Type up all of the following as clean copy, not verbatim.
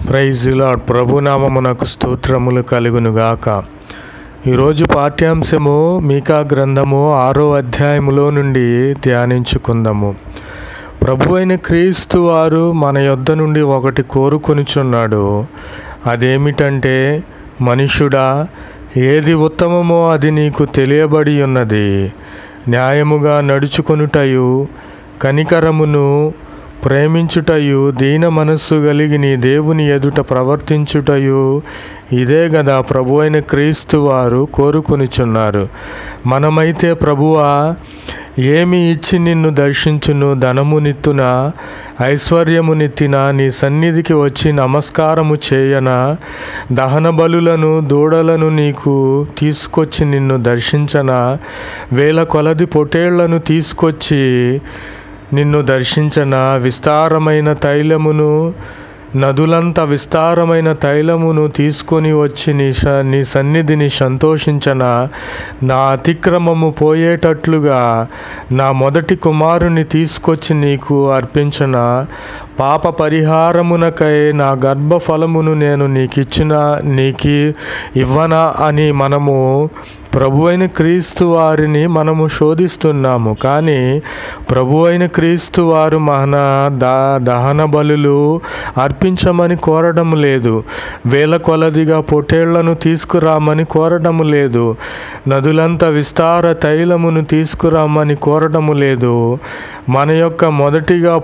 Praise the lord. ప్రభునామమునకు స్తోత్రములు కలుగునుగాక. ఈరోజు పాఠ్యాంశము మీకా గ్రంథము 6వ అధ్యాయములో నుండి ధ్యానించుకుందాము. ప్రభు అయిన క్రీస్తు వారు మన యొద్ద నుండి ఒకటి కోరుకొనుచున్నాడు. అదేమిటంటే, మనుష్యుడా, ఏది ఉత్తమమో అది నీకు తెలియబడి ఉన్నది. న్యాయముగా నడుచుకొనుటయు, కనికరమును ప్రేమించుటయు, దీన మనస్సు కలిగి నీ దేవుని ఎదుట ప్రవర్తించుటయు, ఇదే గదా ప్రభు అయిన క్రీస్తు వారు కోరుకొనుచున్నారు. మనమైతే, ప్రభువా, ఏమి ఇచ్చి నిన్ను దర్శించును? ధనమునిత్తున, ఐశ్వర్యమునిత్తిన నీ సన్నిధికి వచ్చి నమస్కారము చేయనా? దహన బలులను, దూడలను నీకు తీసుకొచ్చి నిన్ను దర్శించనా? వేల కొలది పొటేళ్లను తీసుకొచ్చి నిన్ను దర్శించనా? విస్తారమైన తైలమును, నదులంత విస్తారమైన తైలమును తీసుకొని వచ్చి నీ సన్నిధిని సంతోషించనా? నా అతిక్రమము పోయేటట్లుగా నా మొదటి కుమారుని తీసుకొచ్చి నీకు అర్పించనా? పాప పరిహారమునకై నా గర్భఫలమును నేను నీకు ఇవ్వనా అని మనము ప్రభు అయిన క్రీస్తు వారిని మనము శోధిస్తున్నాము. కానీ ప్రభు అయిన క్రీస్తు వారు మన దహన బలులు అర్పించమని కోరడం లేదు. వేల కొలదిగా పొటేళ్లను తీసుకురామని కోరడము లేదు. నదులంత విస్తార తైలమును తీసుకురామని కోరడము లేదు. మన యొక్క మొదటిగా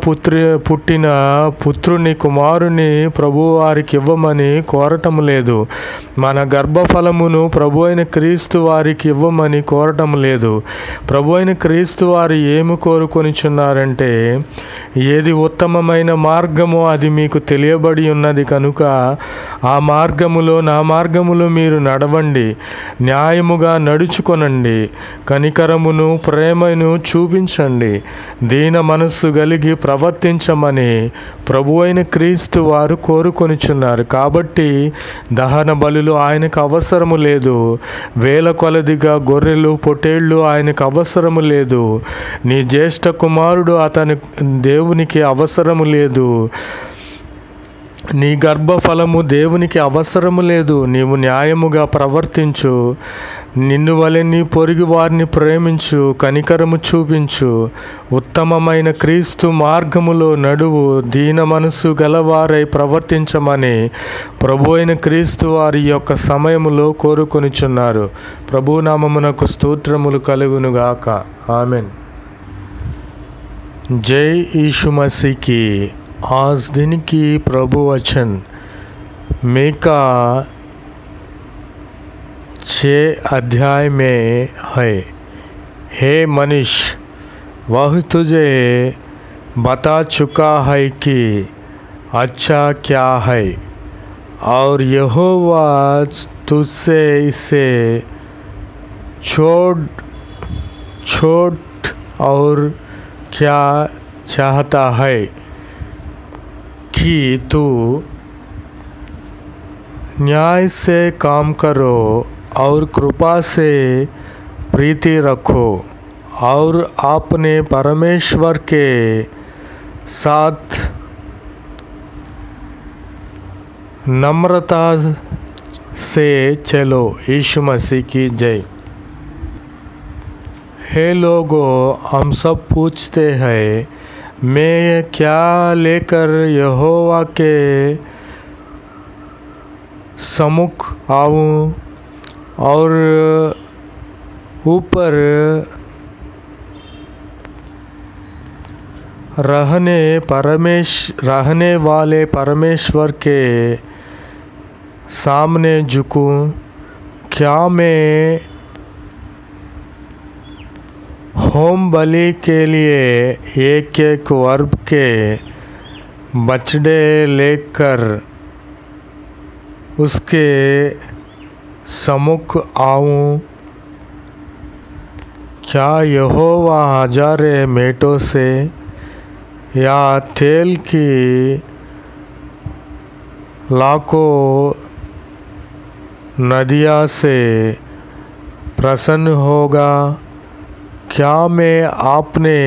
పుట్టిన పుత్రుని, కుమారుని ప్రభు వారికి ఇవ్వమని కోరటం లేదు. మన గర్భఫలమును ప్రభు అయిన క్రీస్తు వారికి ఇవ్వమని కోరటం లేదు. ప్రభు అయిన క్రీస్తు వారు ఏమి కోరుకొనిచున్నారంటే, ఏది ఉత్తమమైన మార్గమో అది మీకు తెలియబడి ఉన్నది కనుక ఆ మార్గములో, నా మార్గములో మీరు నడవండి, న్యాయముగా నడుచుకొనండి, కనికరమును ప్రేమను చూపించండి, దీన మనస్సు కలిగి ప్రవర్తించమని ప్రభు అయిన క్రీస్తు వారు కోరుకొనిచున్నారు. కాబట్టి దహన బలులు ఆయనకు అవసరము లేదు. వేల కొలదిగా గొర్రెలు, పొటేళ్ళు ఆయనకు అవసరము లేదు. నీ జ్యేష్ఠ కుమారుడు అతని దేవునికి అవసరము లేదు. నీ గర్భఫలము దేవునికి అవసరము లేదు. నీవు న్యాయముగా ప్రవర్తించు, నిన్ను వలె నీ పొరుగు వారిని ప్రేమించు, కనికరము చూపించు, ఉత్తమమైన క్రీస్తు మార్గములో నడువు, దీన మనస్సు గలవారై ప్రవర్తించమని ప్రభు అయిన క్రీస్తు వారి యొక్క సమయములో కోరుకొనిచున్నారు. ప్రభునామమునకు స్తోత్రములు కలుగునుగాక. ఆమెన్. जय यीशु मसीह की। आज दिन की प्रभु वचन मीका 6 अध्याय में है। हे मनुष्य, वह तुझे बता चुका है कि अच्छा क्या है, और यहोवा तुझसे इसे छोड़ और क्या चाहता है कि तू न्याय से काम करो और कृपा से प्रीति रखो, और अपने परमेश्वर के साथ नम्रता से चलो। यीशु मसीह की जय। हे लोगों, हम सब पूछते हैं, मैं क्या लेकर यहोवा के सम्मुख आऊँ और ऊपर रहने वाले परमेश्वर के सामने झुकूँ? क्या मैं होम बलि के लिए एक एक वर्ष के बछड़े लेकर उसके सम्मुख आऊँ? क्या यहोवा हजारे मेटों से या तेल की लाखों नदियाँ से प्रसन्न होगा? क्या मैं आपने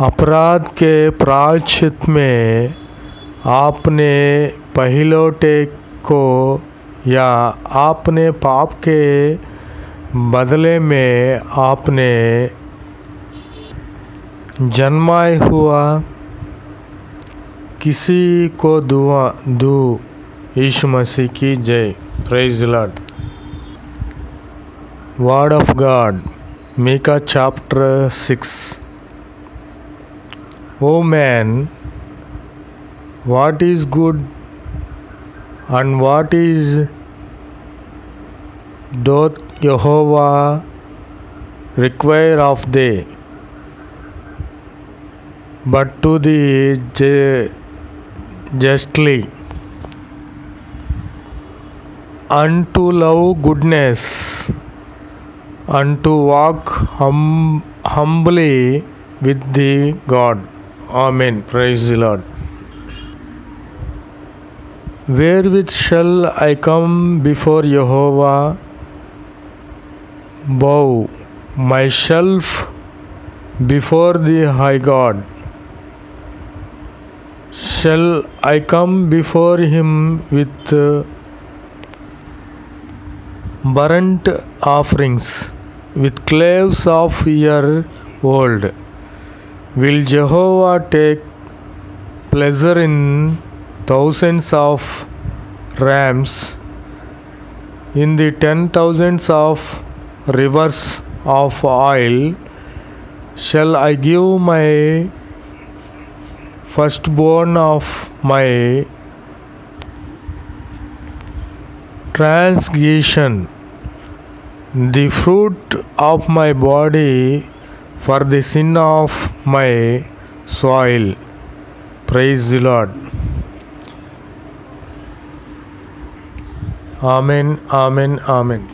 अपराध के प्रायश्चित में आपने पहिलौठे को या आपने पाप के बदले में आपने जन्माया हुआ किसी को दुआ दो। यीशु मसीह की जय। Praise the lord. Word of God, Micah chapter 6। O man, what is good and what is doth Jehovah require of thee, but to thee justly, and to love goodness, and to walk humbly with thee God. Amen. Praise the Lord. Wherewith shall I come before Jehovah, bow myself before the high God? Shall I come before him with burnt offerings, with claves of year old? Will Jehovah take pleasure in thousands of rams, in the 10,000s of rivers of oil? Shall I give my firstborn of my transgression, the fruit of my body, for the sin of my soil? Praise the Lord. Amen, amen, amen.